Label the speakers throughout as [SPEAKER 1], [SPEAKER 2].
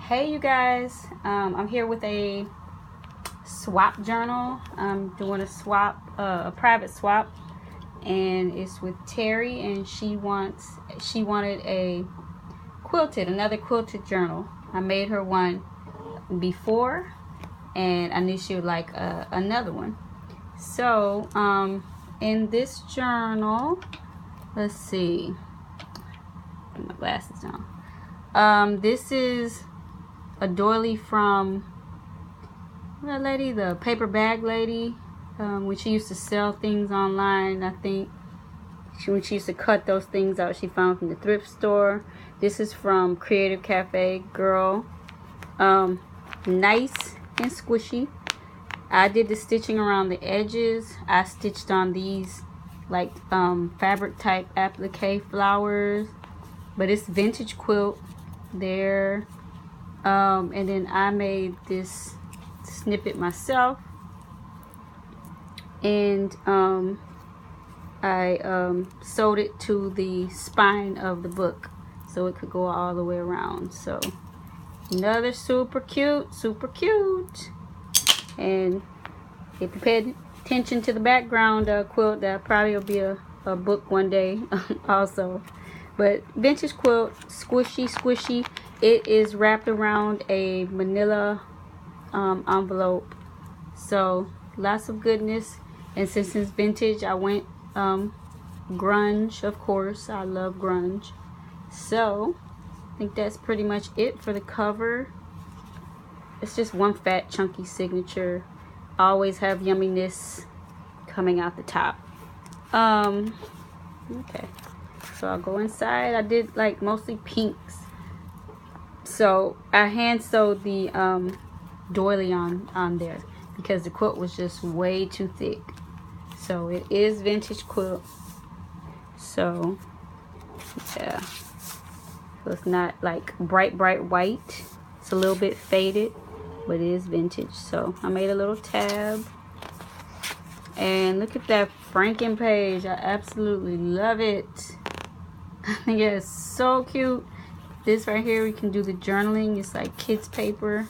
[SPEAKER 1] Hey you guys, I'm here with a swap journal. I'm doing a swap, a private swap, and it's with Terry, and she wanted another quilted journal. I made her one before, and I knew she would like another one. So in this journal, let's see, put my glasses on. This is a doily from that lady, the paper bag lady, when she used to sell things online. I think when she used to cut those things out she found from the thrift store. This is from Creative Cafe Girl. Nice and squishy. I did the stitching around the edges. I stitched on these like fabric type applique flowers, but it's vintage quilt there. And then I made this snippet myself, and I sewed it to the spine of the book so it could go all the way around. So another super cute, and if you pay attention to the background quilt, that probably will be a book one day also. But vintage quilt, squishy. It is wrapped around a manila envelope, so lots of goodness. And since it's vintage, I went grunge, of course. I love grunge. So I think that's pretty much it for the cover. It's just one fat chunky signature. Always have yumminess coming out the top. Okay, so I'll go inside. I did like mostly pinks, so I hand sewed the doily on there because the quilt was just way too thick. So it is vintage quilt, so yeah, so it's not like bright white. It's a little bit faded, but it is vintage. So I made a little tab, and look at that Franken page. I absolutely love it. I think it's so cute. This right here, we can do the journaling. It's like kids paper.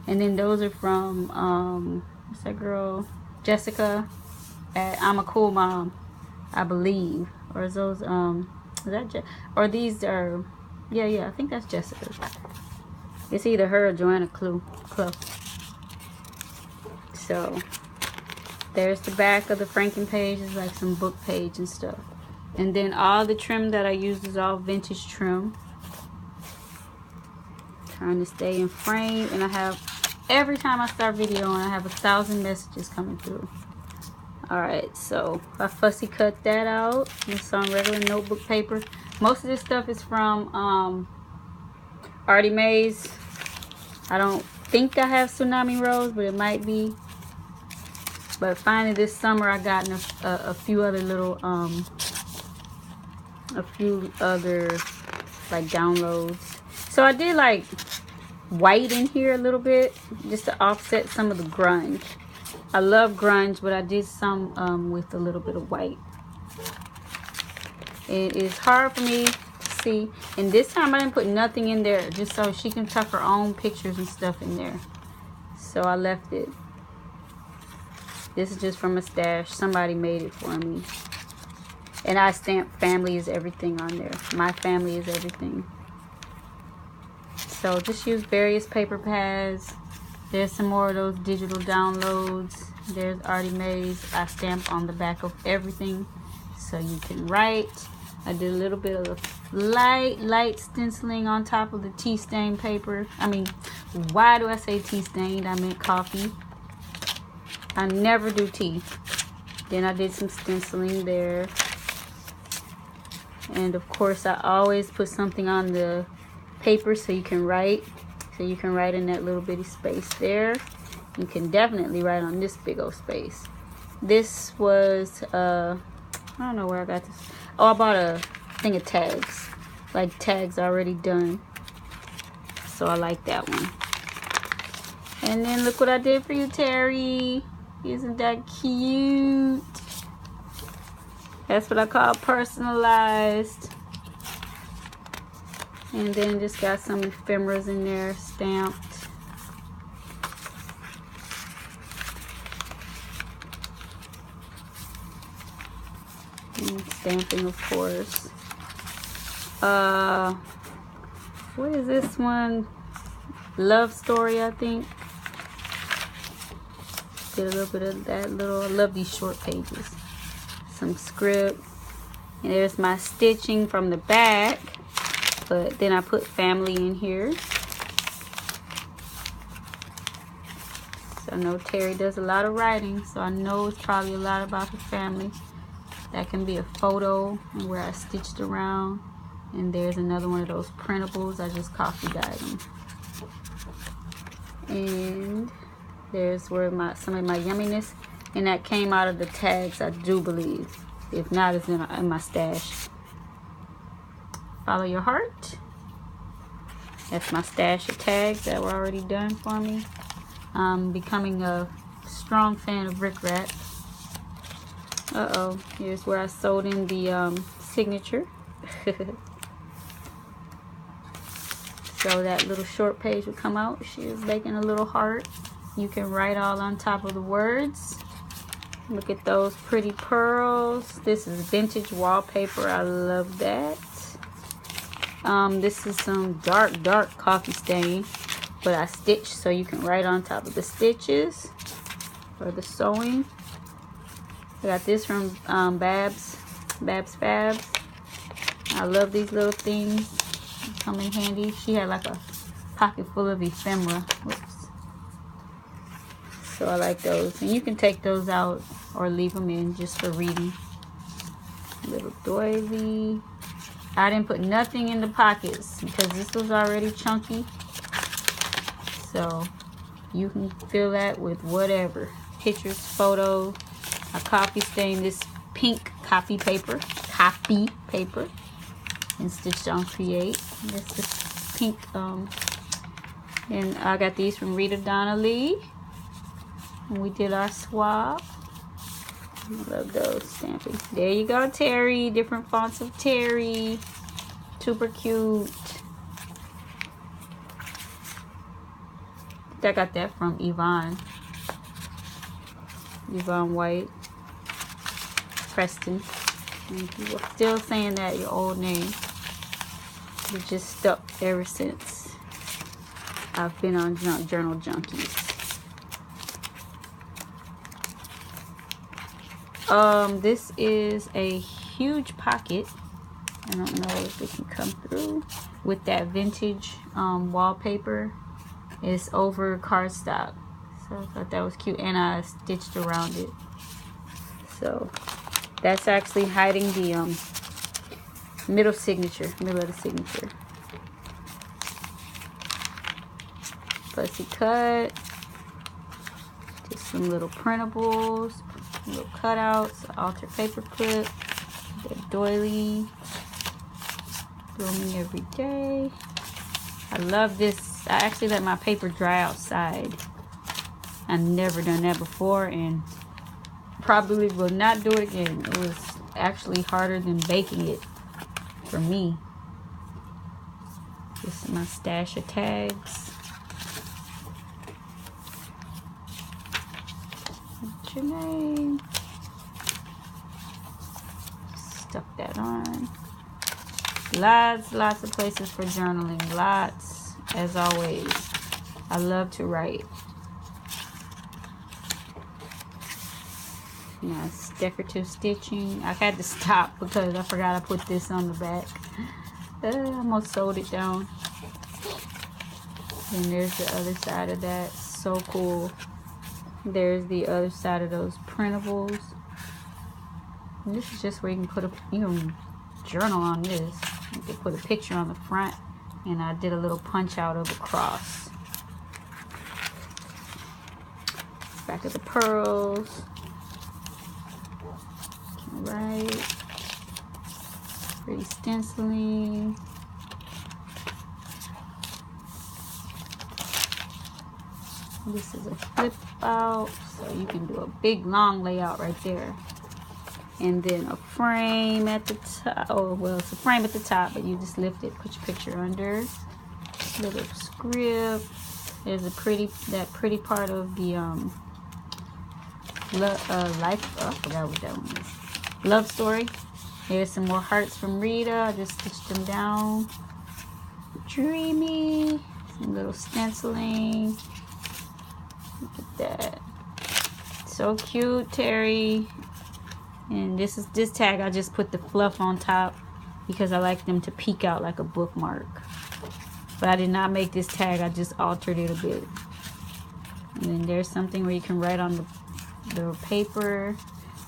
[SPEAKER 1] And then those are from what's that girl, Jessica at I'm a Cool Mom, I believe. Or is those is that or these are, yeah, I think that's Jessica. It's either her or Joanna Clough. So there's the back of the Franken page. It's like some book page and stuff. And then all the trim that I used is all vintage trim. Trying to stay in frame, and I have, every time I start videoing, I have 1,000 messages coming through. Alright, so I fussy cut that out. It's on regular notebook paper. Most of this stuff is from Artie Mae's. I don't think I have Tsunami Rose, but it might be. But finally this summer I got a few other little like downloads. So I did like white in here a little bit just to offset some of the grunge. I love grunge, but I did some with a little bit of white. It is hard for me to see, and this time I didn't put nothing in there, just so she can tuck her own pictures and stuff in there. So I left it. This is just from a stash. Somebody made it for me. And I stamped family is everything on there. My family is everything. So just use various paper pads. There's some more of those digital downloads. There's Artie Mae's. I stamp on the back of everything so you can write. I did a little bit of light stenciling on top of the tea stain paper. I mean, why do I say tea stained? I meant coffee. I never do tea. Then I did some stenciling there. And of course I always put something on the paper so you can write. So you can write in that little bitty space there. You can definitely write on this big old space. This was I don't know where I got this. Oh, I bought a thing of tags, like tags already done, so I like that one. And then look what I did for you, Terry. Isn't that cute? That's what I call personalized. And then just got some ephemeras in there stamped. And stamping, of course. What is this one? Love Story, I think. Did a little bit of that I love these short pages. Some script. And there's my stitching from the back. But then I put family in here. So I know Terri does a lot of writing, so I know it's probably a lot about her family. That can be a photo where I stitched around. And there's another one of those printables. I just coffee dyed them. And there's where some of my yumminess. And that came out of the tags, I do believe. If not, it's in my stash. Follow your heart. That's my stash of tags that were already done for me. I'm becoming a strong fan of rickrack. Uh-oh, here's where I sewed in the signature. So that little short page would come out. She is making a little heart. You can write all on top of the words. Look at those pretty pearls. This is vintage wallpaper. I love that. This is some dark coffee stain, but I stitched so you can write on top of the stitches for the sewing. I got this from Babs Fabs. I love these little things. They come in handy. She had like a pocket full of ephemera. Whoops. So I like those. And you can take those out or leave them in just for reading. Little doily. I didn't put nothing in the pockets because this was already chunky. So you can fill that with whatever. Pictures, photos. I coffee stained this pink copy paper. And stitched on Create. This is pink. And I got these from Rita Donnelly. And we did our swap. I love those stamping. There you go, Terri. Different fonts of Terri. Super cute. I got that from Yvonne White. Preston. And you were still saying that, your old name. You just stuck ever since I've been on Journal Junkies. This is a huge pocket. I don't know if it can come through with that vintage wallpaper. It's over cardstock, so I thought that was cute, and I stitched around it. So that's actually hiding the middle of the signature. Fussy cut. Just some little printables. Little cutouts, alter paper clip, the doily, blooming every day. I love this. I actually let my paper dry outside. I've never done that before and probably will not do it again. It was actually harder than baking it for me. This is my stash of tags. Your name. Stuck that on. Lots of places for journaling. Lots, as always. I love to write. Nice decorative stitching. I had to stop because I forgot I put this on the back. I almost sewed it down. And there's the other side of that. So cool. There's the other side of those printables. And this is just where you can journal on this. You can put a picture on the front, and I did a little punch out of a cross. Back of the pearls. Right. Pretty stenciling. This is a flip out, so you can do a big long layout right there. And then a frame at the top. Oh, well, it's a frame at the top, but you just lift it, put your picture under. Little script. There's that pretty part of the life. Oh, I forgot what that one is. Love story. Here's some more hearts from Rita. I just stitched them down. Dreamy. Some little stenciling. Look at that. So cute, Terry. And this tag, I just put the fluff on top because I like them to peek out like a bookmark. But I did not make this tag, I just altered it a bit. And then there's something where you can write on the paper.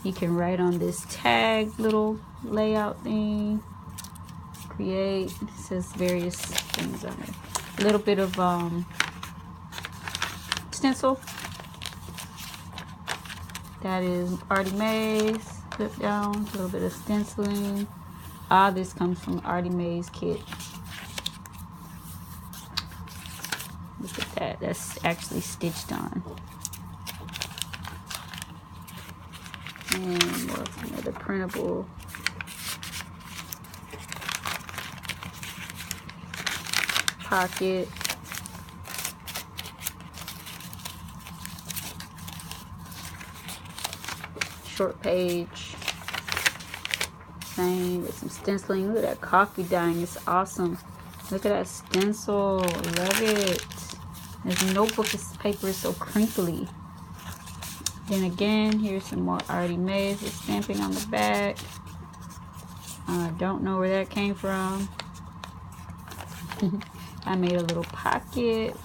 [SPEAKER 1] You can write on this tag little layout thing. Create. It says various things on there. A little bit of stencil. That is Artie Mae's. Flip down. A little bit of stenciling. All this comes from Artie Mae's kit. Look at that. That's actually stitched on. And what's another printable? Pocket. Short page. Same with some stenciling. Look at that coffee dyeing. It's awesome. Look at that stencil. Love it. This notebook paper is so crinkly. Then again, here's some more Artie Mae's with stamping on the back. I don't know where that came from. I made a little pocket.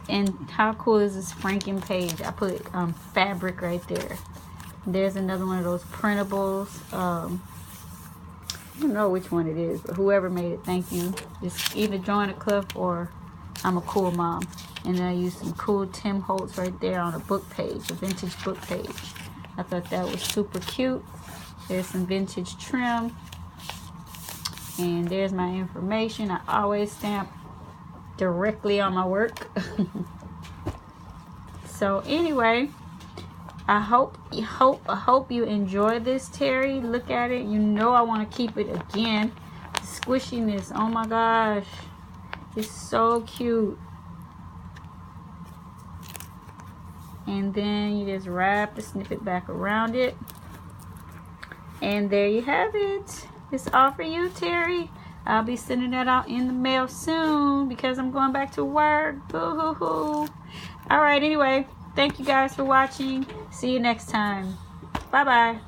[SPEAKER 1] And how cool is this franking page? I put fabric right there. There's another one of those printables. I don't know which one it is, but whoever made it, thank you. Just either join a club or I'm a cool mom. And then I used some cool Tim Holtz right there on a book page, a vintage book page. I thought that was super cute. There's some vintage trim. And there's my information. I always stamp directly on my work. So anyway, I hope you enjoy this, Terry. Look at it. You know I want to keep it again. The squishiness, oh my gosh, it's so cute. And then you just wrap the snippet back around it, and there you have it. It's all for you, Terry. I'll be sending that out in the mail soon because I'm going back to work. Boo-hoo-hoo. All right, anyway, thank you guys for watching. See you next time. Bye-bye.